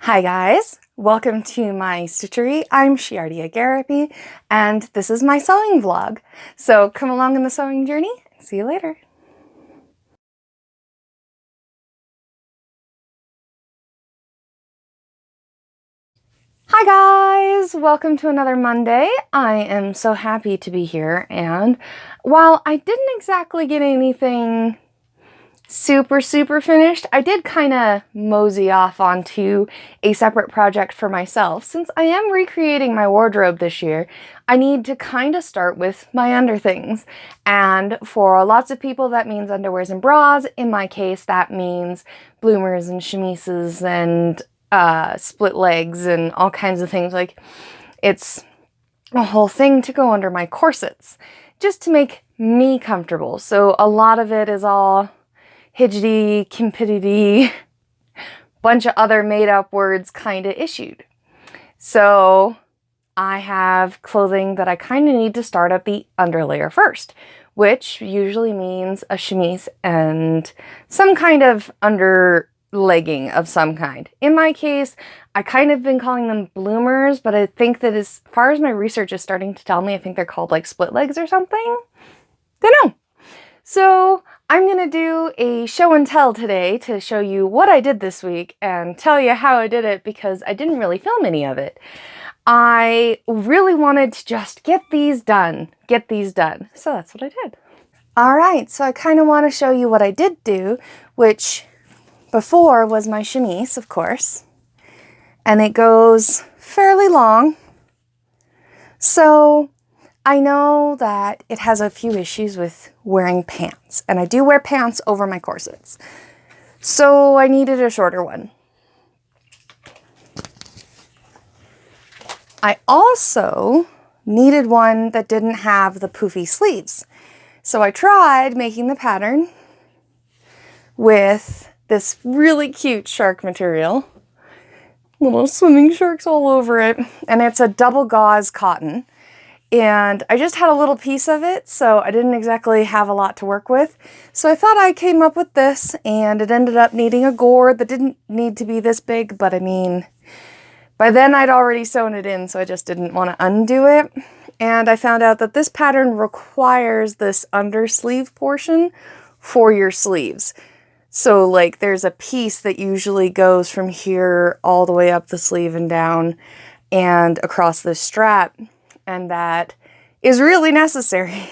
Hi guys, welcome to my stitchery. I'm Shiardia Garapi and this is my sewing vlog. So come along in the sewing journey. See you later. Hi guys, welcome to another Monday. I am so happy to be here, and while I didn't exactly get anything super finished, I did kind of mosey off onto a separate project for myself. Since I am recreating my wardrobe this year, I need to kind of start with my underthings. And for lots of people that means underwears and bras. In my case, that means bloomers and chemises and split legs and all kinds of things. Like, it's a whole thing to go under my corsets just to make me comfortable. So a lot of it is all hidgety, kimpidity, bunch of other made-up words kind of issued. So I have clothing that I kind of need to start at the underlayer first, which usually means a chemise and some kind of under legging of some kind. In my case, I kind of been calling them bloomers, but I think that as far as my research is starting to tell me, I think they're called like split legs or something. Don't know. So I'm gonna do a show and tell today to show you what I did this week and tell you how I did it, because I didn't really film any of it. I really wanted to just get these done. So that's what I did. All right, so I kind of want to show you what I did do, which before was my chemise, of course, and it goes fairly long. So I know that it has a few issues with wearing pants, and I do wear pants over my corsets. So I needed a shorter one. I also needed one that didn't have the poofy sleeves. So I tried making the pattern with this really cute shark material. Little swimming sharks all over it. And it's a double gauze cotton. And I just had a little piece of it, so I didn't exactly have a lot to work with. So I thought I came up with this, and it ended up needing a gourd that didn't need to be this big, but I mean, by then I'd already sewn it in, so I just didn't want to undo it. And I found out that this pattern requires this undersleeve portion for your sleeves. So like there's a piece that usually goes from here all the way up the sleeve and down and across the strap. And that is really necessary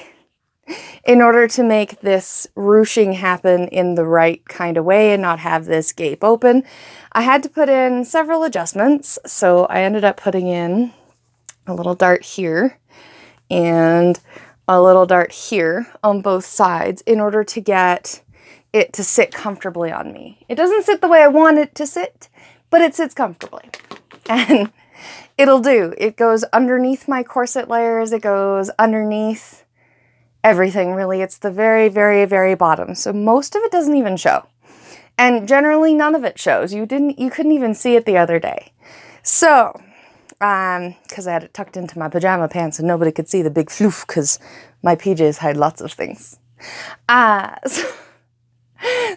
in order to make this ruching happen in the right kind of way and not have this gape open. I had to put in several adjustments, so I ended up putting in a little dart here and a little dart here on both sides in order to get it to sit comfortably on me. It doesn't sit the way I want it to sit, but it sits comfortably. And it'll do. It goes underneath my corset layers. It goes underneath everything, really. It's the very bottom. So most of it doesn't even show. And generally none of it shows. You couldn't even see it the other day. So, because I had it tucked into my pajama pants and nobody could see the big floof because my PJs hide lots of things.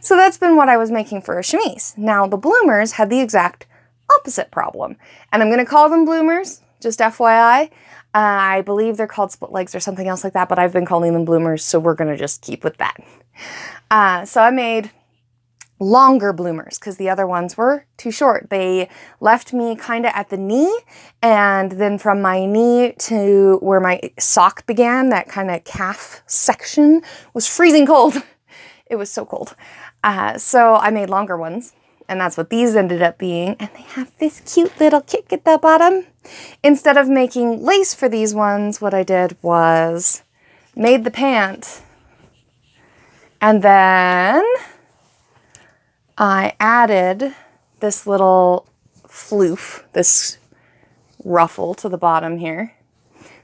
So that's been what I was making for a chemise. Now the bloomers had the exact opposite problem. And I'm going to call them bloomers, just FYI. I believe they're called split legs or something else like that, but I've been calling them bloomers, so we're going to just keep with that. So I made longer bloomers because the other ones were too short. They left me kind of at the knee, and then from my knee to where my sock began, that kind of calf section, was freezing cold. It was so cold. So I made longer ones. And that's what these ended up being. And they have this cute little kick at the bottom. Instead of making lace for these ones, what I did was made the pant. And then I added this little floof, this ruffle to the bottom here.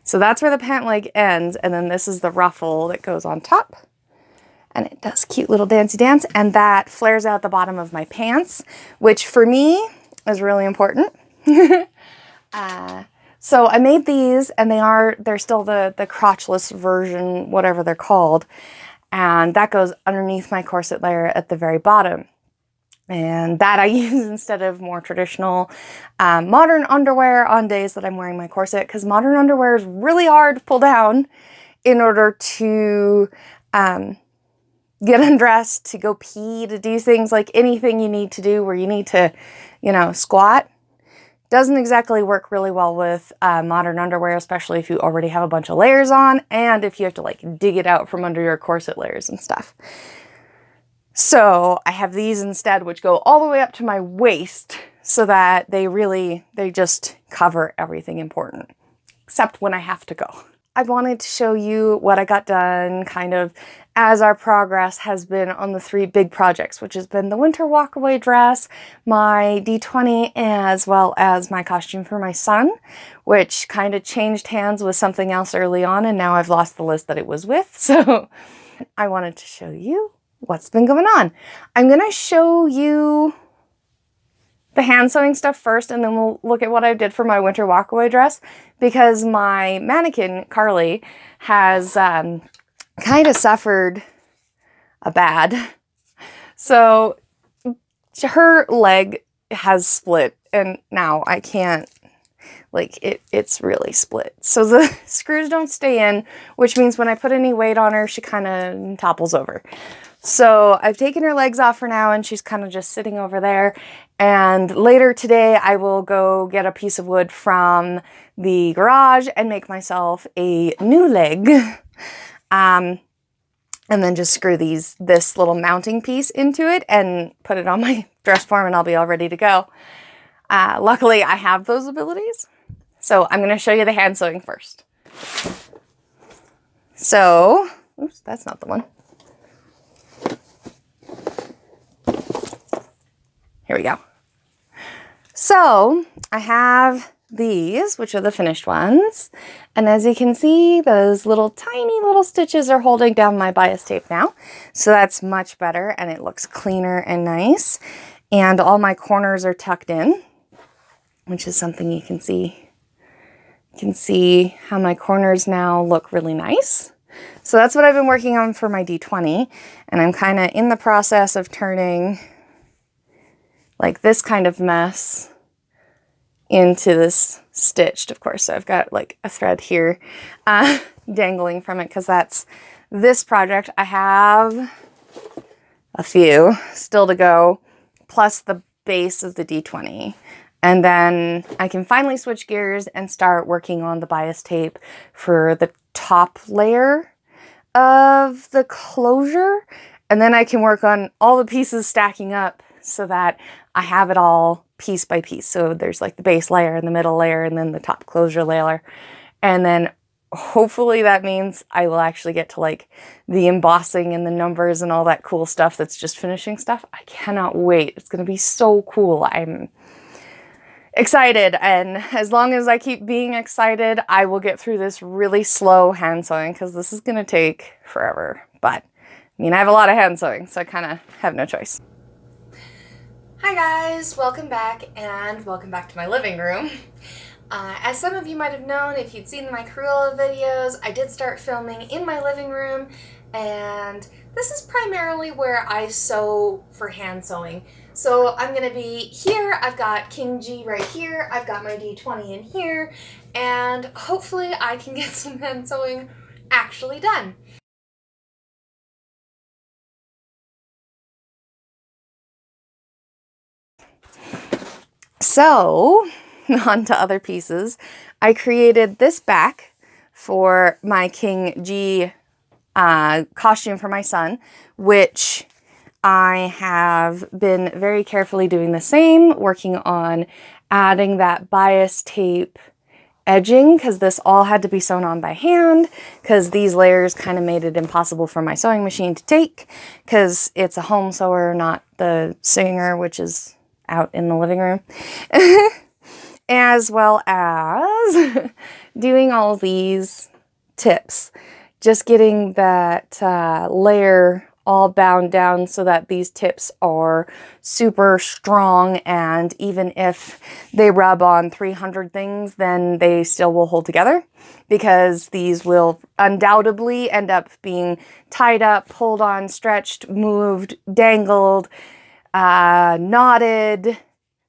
So that's where the pant leg ends. And then this is the ruffle that goes on top. And it does cute little dancey dance, and that flares out the bottom of my pants, which for me is really important. So I made these, and they're still the crotchless version, whatever they're called, and that goes underneath my corset layer at the very bottom. And that I use instead of more traditional modern underwear on days that I'm wearing my corset, because modern underwear is really hard to pull down in order to get undressed, to go pee, to do things like anything you need to do where you need to, you know, squat. Doesn't exactly work really well with modern underwear, especially if you already have a bunch of layers on and if you have to like dig it out from under your corset layers and stuff. So I have these instead, which go all the way up to my waist so that they just cover everything important, except when I have to go. I wanted to show you what I got done kind of as our progress has been on the 3 big projects, which has been the Winter Walkaway dress, my D20, as well as my costume for my son, which kind of changed hands with something else early on, and now I've lost the list that it was with. So I wanted to show you what's been going on. I'm going to show you the hand sewing stuff first, and then we'll look at what I did for my Winter Walkaway dress, because my mannequin, Carly, has kind of suffered a bad. So her leg has split, and now I can't, like, it's really split. So the screws don't stay in, which means when I put any weight on her, she kind of topples over. So I've taken her legs off for now, and she's kind of just sitting over there. And later today, I will go get a piece of wood from the garage and make myself a new leg. And then just screw this little mounting piece into it and put it on my dress form, and I'll be all ready to go. Luckily, I have those abilities. So I'm going to show you the hand sewing first. So, oops, that's not the one. Here we go. So I have these, which are the finished ones. And as you can see, those little tiny little stitches are holding down my bias tape now. So that's much better, and it looks cleaner and nice. And all my corners are tucked in, which is something you can see. You can see how my corners now look really nice. So that's what I've been working on for my D20. And I'm kind of in the process of turning like this kind of mess into this stitched, of course. So I've got like a thread here dangling from it, because that's this project. I have a few still to go, plus the base of the D20. And then I can finally switch gears and start working on the bias tape for the top layer of the closure. And then I can work on all the pieces stacking up so that I have it all piece by piece. So there's like the base layer and the middle layer and then the top closure layer. And then hopefully that means I will actually get to like the embossing and the numbers and all that cool stuff that's just finishing stuff. I cannot wait. It's going to be so cool. I'm excited. And as long as I keep being excited, I will get through this really slow hand sewing, because this is going to take forever. But I mean, I have a lot of hand sewing, so I kind of have no choice. Hi guys, welcome back, and welcome back to my living room. As some of you might have known, if you'd seen my Cruella videos, I did start filming in my living room, and this is primarily where I sew for hand sewing. So I'm going to be here, I've got King G right here, I've got my D20 in here, and hopefully I can get some hand sewing actually done. So, on to other pieces. I created this back for my King G costume for my son, which I have been very carefully doing the same, working on adding that bias tape edging, because this all had to be sewn on by hand, because these layers kind of made it impossible for my sewing machine to take, because it's a home sewer, not the Singer, which is out in the living room. As well as doing all these tips, just getting that layer all bound down so that these tips are super strong, and even if they rub on 300 things, then they still will hold together, because these will undoubtedly end up being tied up, pulled on, stretched, moved, dangled, knotted,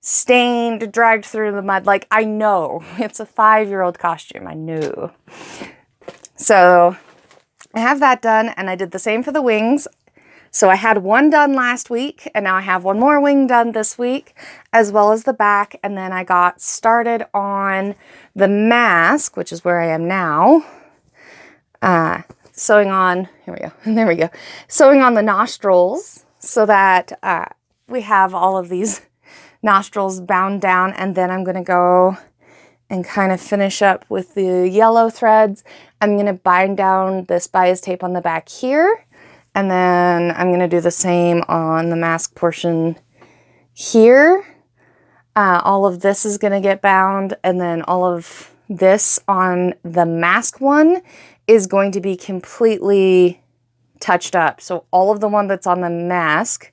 stained, dragged through the mud. Like, I know. It's a 5-year-old costume. I know. So I have that done, and I did the same for the wings. So I had one done last week, and now I have one more wing done this week, as well as the back. And then I got started on the mask, which is where I am now. Sewing on, here we go, there we go. Sewing on the nostrils so that we have all of these nostrils bound down. And then I'm going to go and kind of finish up with the yellow threads. I'm going to bind down this bias tape on the back here. And then I'm going to do the same on the mask portion here. All of this is going to get bound, and then all of this on the mask one is going to be completely touched up. So all of the one that's on the mask,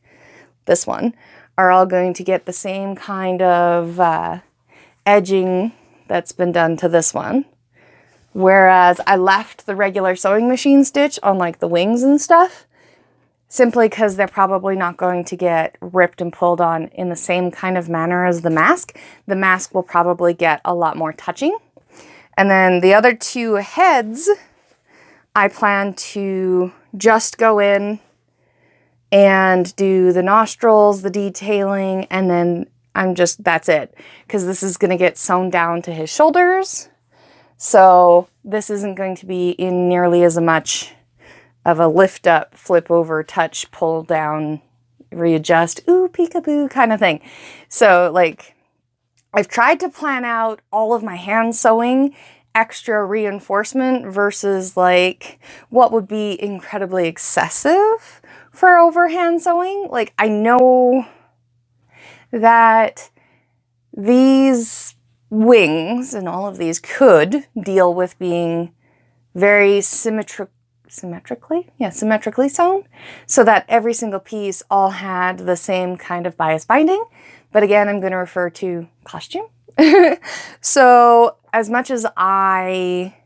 this one, are all going to get the same kind of edging that's been done to this one. Whereas I left the regular sewing machine stitch on like the wings and stuff, simply because they're probably not going to get ripped and pulled on in the same kind of manner as the mask. The mask will probably get a lot more touching. And then the other two heads, I plan to just go in and do the nostrils, the detailing, and then that's it. Because this is going to get sewn down to his shoulders. So this isn't going to be in nearly as much of a lift up, flip over, touch, pull down, readjust, ooh, peekaboo kind of thing. So like, I've tried to plan out all of my hand sewing extra reinforcement versus like what would be incredibly excessive for overhand sewing. Like, I know that these wings and all of these could deal with being very symmetrically sewn, so that every single piece all had the same kind of bias binding. But again, I'm going to refer to costume. So as much as I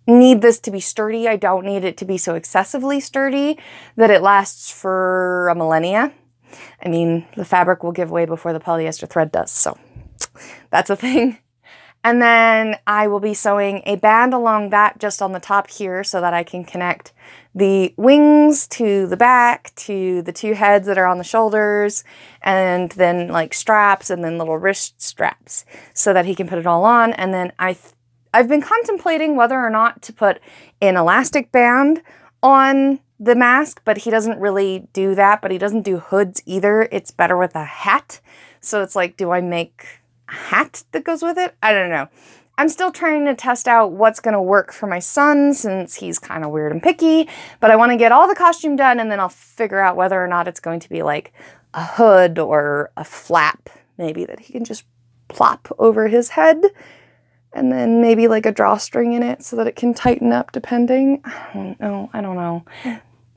need this to be sturdy, I don't need it to be so excessively sturdy that it lasts for a millennia. I mean, the fabric will give way before the polyester thread does, so that's a thing. And then I will be sewing a band along that just on the top here so that I can connect the wings to the back, to the two heads that are on the shoulders, and then like straps and then little wrist straps so that he can put it all on. And then I've been contemplating whether or not to put an elastic band on the mask, but he doesn't really do that, but he doesn't do hoods either. It's better with a hat. So it's like, do I make hat that goes with it? I don't know. I'm still trying to test out what's going to work for my son since he's kind of weird and picky, but I want to get all the costume done and then I'll figure out whether or not it's going to be like a hood or a flap maybe that he can just plop over his head, and then maybe like a drawstring in it so that it can tighten up depending. I don't know.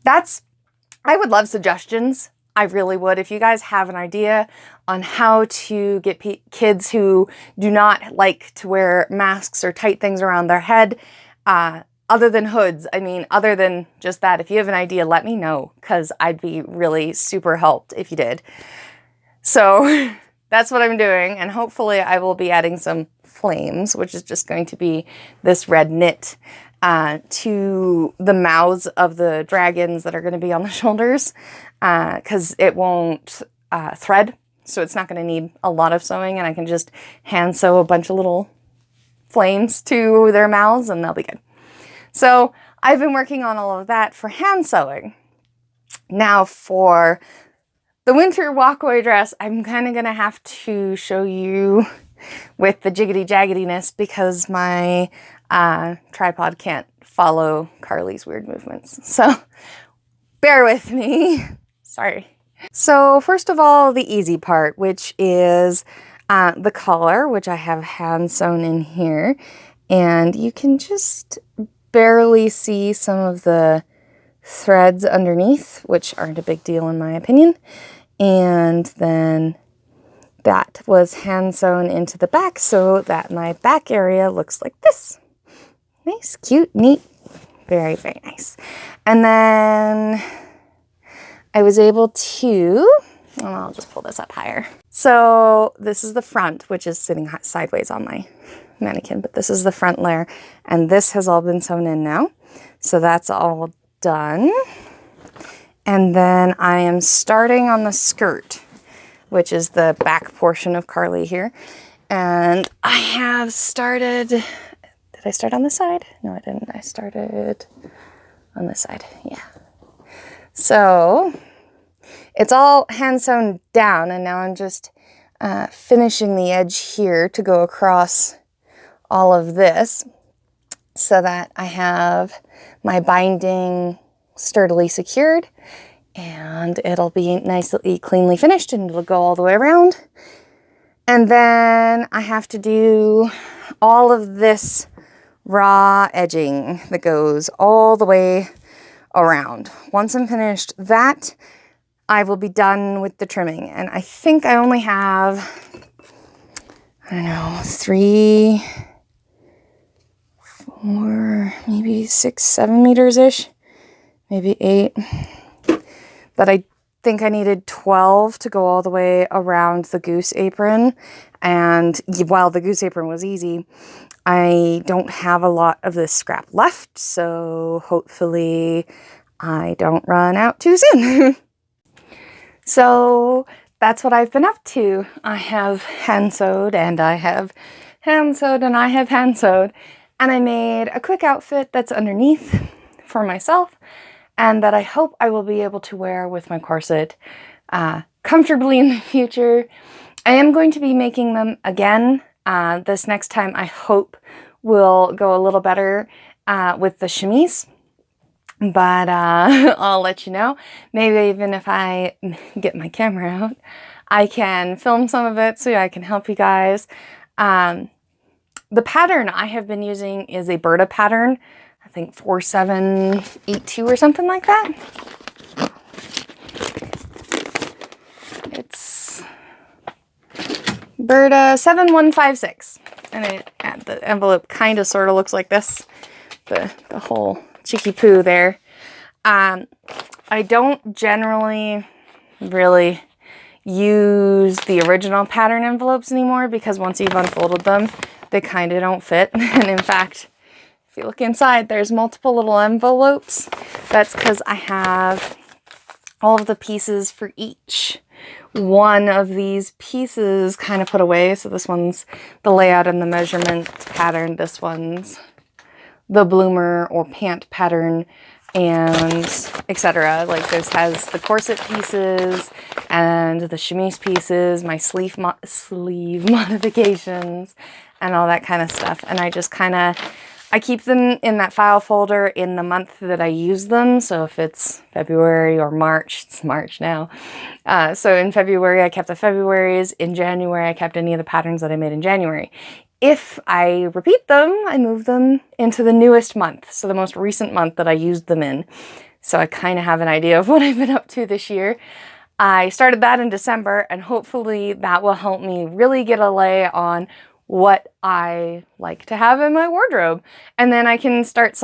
I would love suggestions. I really would. If you guys have an idea on how to get kids who do not like to wear masks or tight things around their head, other than hoods, I mean, other than just that, if you have an idea, let me know, because I'd be really super helped if you did. So that's what I'm doing, and hopefully I will be adding some flames, which is just going to be this red knit to the mouths of the dragons that are going to be on the shoulders, because it won't thread, so it's not going to need a lot of sewing, and I can just hand sew a bunch of little flames to their mouths and they'll be good. So I've been working on all of that for hand sewing. Now for the Winter Walkaway dress, I'm kind of going to have to show you with the jiggity jaggediness because my tripod can't follow Carly's weird movements. So bear with me. Sorry. So first of all, the easy part, which is the collar, which I have hand sewn in here. And you can just barely see some of the threads underneath, which aren't a big deal in my opinion. And then that was hand sewn into the back so that my back area looks like this. Nice, cute, neat, very, very nice. And then I was able to, well, I'll just pull this up higher. So this is the front, which is sitting sideways on my mannequin, but this is the front layer, and this has all been sewn in now. So that's all done. And then I am starting on the skirt, which is the back portion of Carly here. And I have started, did I start on this side? No, I didn't. I started on this side, yeah. So it's all hand sewn down, and now I'm just finishing the edge here to go across all of this so that I have my binding sturdily secured, and it'll be nicely cleanly finished, and it'll go all the way around. And then I have to do all of this raw edging that goes all the way around. Once I'm finished that, I will be done with the trimming. And I think I only have, I don't know, 3, 4, maybe 6, 7 meters-ish, maybe 8. But I think I needed 12 to go all the way around the goose apron. And while the goose apron was easy, I don't have a lot of this scrap left, so hopefully I don't run out too soon. So that's what I've been up to. I have hand sewed, and I have hand sewed, and I have hand sewed. And I made a quick outfit that's underneath for myself, and that I hope I will be able to wear with my corset comfortably in the future. I am going to be making them again. This next time I hope will go a little better with the chemise. But I'll let you know. Maybe even if I get my camera out, I can film some of it so I can help you guys. The pattern I have been using is a Burda pattern. I think 4782 or something like that. It's Burda 7156. And the envelope kind of sort of looks like this. The whole cheeky poo there. I don't generally really use the original pattern envelopes anymore because once you've unfolded them, they kind of don't fit. And in fact, if you look inside, there's multiple little envelopes. That's because I have all of the pieces for each one of these pieces kind of put away. So this one's the layout and the measurement pattern. This one's the bloomer or pant pattern, and etc. Like this has the corset pieces and the chemise pieces, my sleeve modifications, and all that kind of stuff. And I just kind of, I keep them in that file folder in the month that I use them. So if it's February or March, it's March now. So in February, I kept the Februaries. In January, I kept any of the patterns that I made in January. If I repeat them, I move them into the newest month, so the most recent month that I used them in. So I kind of have an idea of what I've been up to this year. I started that in December, and hopefully that will help me really get a lay on what I like to have in my wardrobe. And then I can start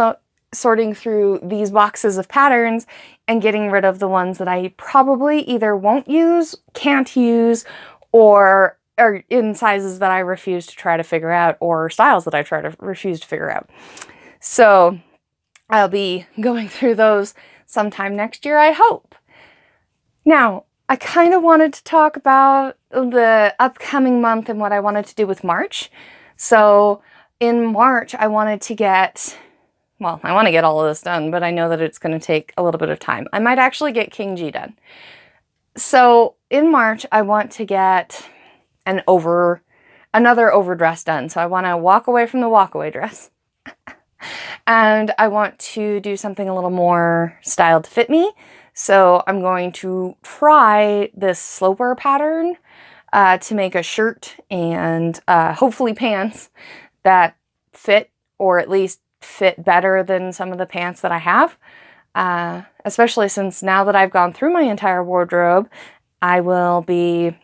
sorting through these boxes of patterns and getting rid of the ones that I probably either won't use, can't use, or in sizes that I refuse to try to figure out, or styles that I refuse to figure out. So I'll be going through those sometime next year, I hope. Now, I kind of wanted to talk about the upcoming month and what I wanted to do with March. So in March, I wanted to get, well, I want to get all of this done, but I know that it's going to take a little bit of time. I might actually get King G done. So in March, I want to get another overdress done. So I want to walk away from the walkaway dress. And I want to do something a little more styled to fit me. So I'm going to try this sloper pattern to make a shirt and hopefully pants that fit, or at least fit better than some of the pants that I have. Especially since now that I've gone through my entire wardrobe, I will be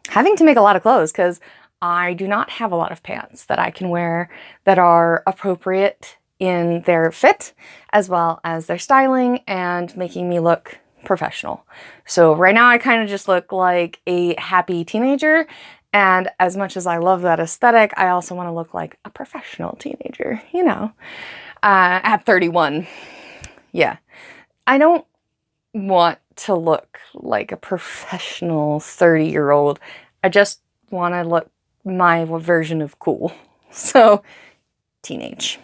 having to make a lot of clothes because I do not have a lot of pants that I can wear that are appropriate in their fit, as well as their styling and making me look professional. So right now I kind of just look like a happy teenager. And as much as I love that aesthetic, I also want to look like a professional teenager, you know, at 31. Yeah. I don't want to look like a professional 30-year-old. I just want to look my version of cool. So, teenage.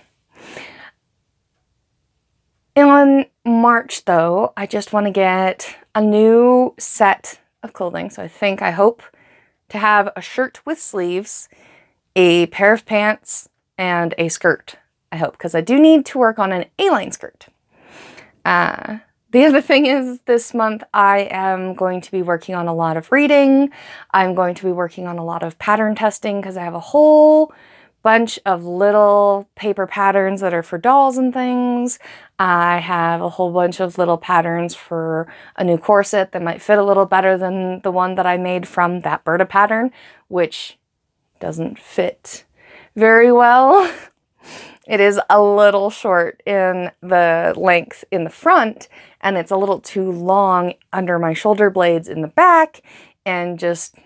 In March, though, I just want to get a new set of clothing. So I hope to have a shirt with sleeves, a pair of pants, and a skirt. I hope, because I do need to work on an A-line skirt. The other thing is this month I am going to be working on a lot of reading. I'm going to be working on a lot of pattern testing because I have a whole bunch of little paper patterns that are for dolls and things. I have a whole bunch of little patterns for a new corset that might fit a little better than the one that I made from that Burda pattern, which doesn't fit very well. It is a little short in the length in the front, and it's a little too long under my shoulder blades in the back, and just,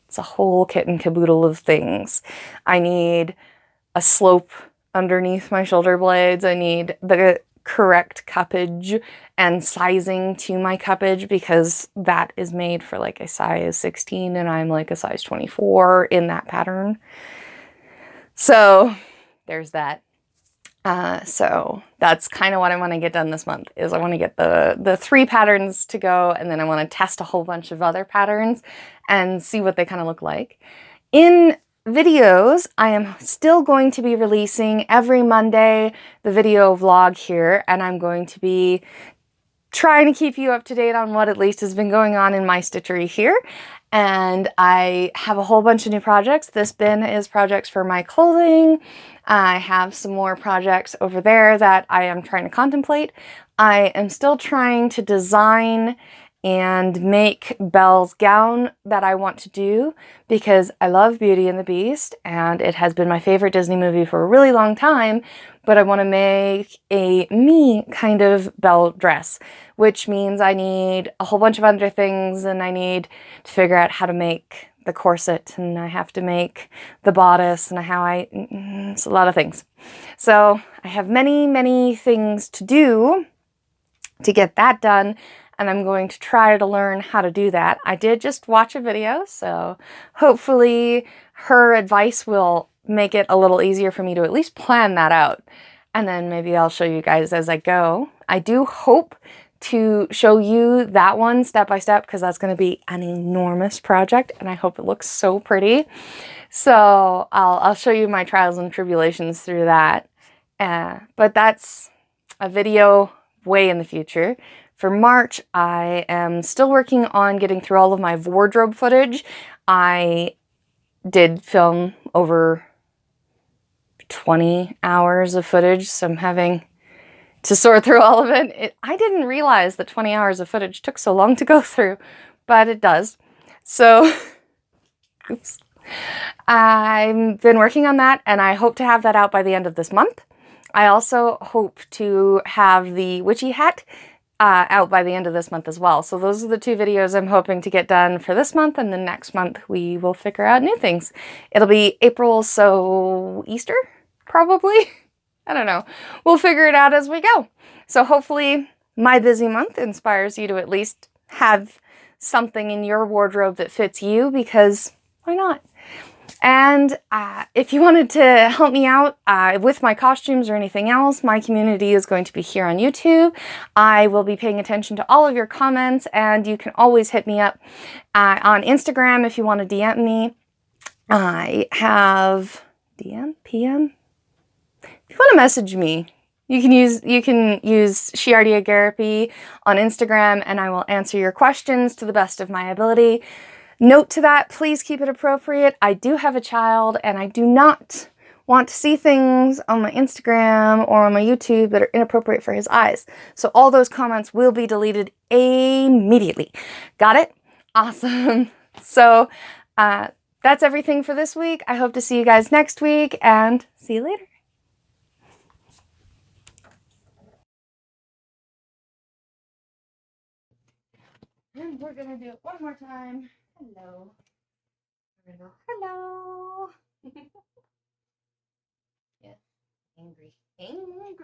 it's a whole kit and caboodle of things. I need a slope underneath my shoulder blades. I need the correct cuppage and sizing to my cuppage, because that is made for like a size 16 and I'm like a size 24 in that pattern. So there's that. So that's kind of what I want to get done this month, is I want to get the 3 patterns to go, and then I want to test a whole bunch of other patterns and see what they kind of look like. In videos, I am still going to be releasing every Monday the video vlog here, and I'm going to be trying to keep you up to date on what at least has been going on in my stitchery here. And I have a whole bunch of new projects. This bin is projects for my clothing. I have some more projects over there that I am trying to contemplate. I am still trying to design and make Belle's gown that I want to do, because I love Beauty and the Beast and it has been my favorite Disney movie for a really long time, but I want to make a me kind of Belle dress, which means I need a whole bunch of other things, and I need to figure out how to make the corset, and I have to make the bodice, and it's a lot of things. So I have many, many things to do to get that done, and I'm going to try to learn how to do that. I did just watch a video, so hopefully her advice will make it a little easier for me to at least plan that out. And then maybe I'll show you guys as I go. I do hope to show you that one step by step, because that's going to be an enormous project and I hope it looks so pretty. So I'll show you my trials and tribulations through that. But that's a video way in the future. For March, I am still working on getting through all of my wardrobe footage. I did film over 20 hours of footage, so I'm having to sort through all of it. I didn't realize that 20 hours of footage took so long to go through, but it does. So, oops. I've been working on that, and I hope to have that out by the end of this month. I also hope to have the witchy hat out by the end of this month as well. So those are the 2 videos I'm hoping to get done for this month, and then next month we will figure out new things. It'll be April, so Easter, probably? I don't know. We'll figure it out as we go. So hopefully my busy month inspires you to at least have something in your wardrobe that fits you, because why not? And if you wanted to help me out with my costumes or anything else, my community is going to be here on YouTube. I will be paying attention to all of your comments, and you can always hit me up on Instagram if you want to DM me. I have DM, PM. If you want to message me, you can use Shiardia Garapi on Instagram, and I will answer your questions to the best of my ability. Note to that, please keep it appropriate. I do have a child, and I do not want to see things on my Instagram or on my YouTube that are inappropriate for his eyes. So all those comments will be deleted immediately. Got it? Awesome. So that's everything for this week. I hope to see you guys next week, and see you later. And we're gonna do it one more time. Hello. We're gonna go, hello. Yeah, angry. Angry.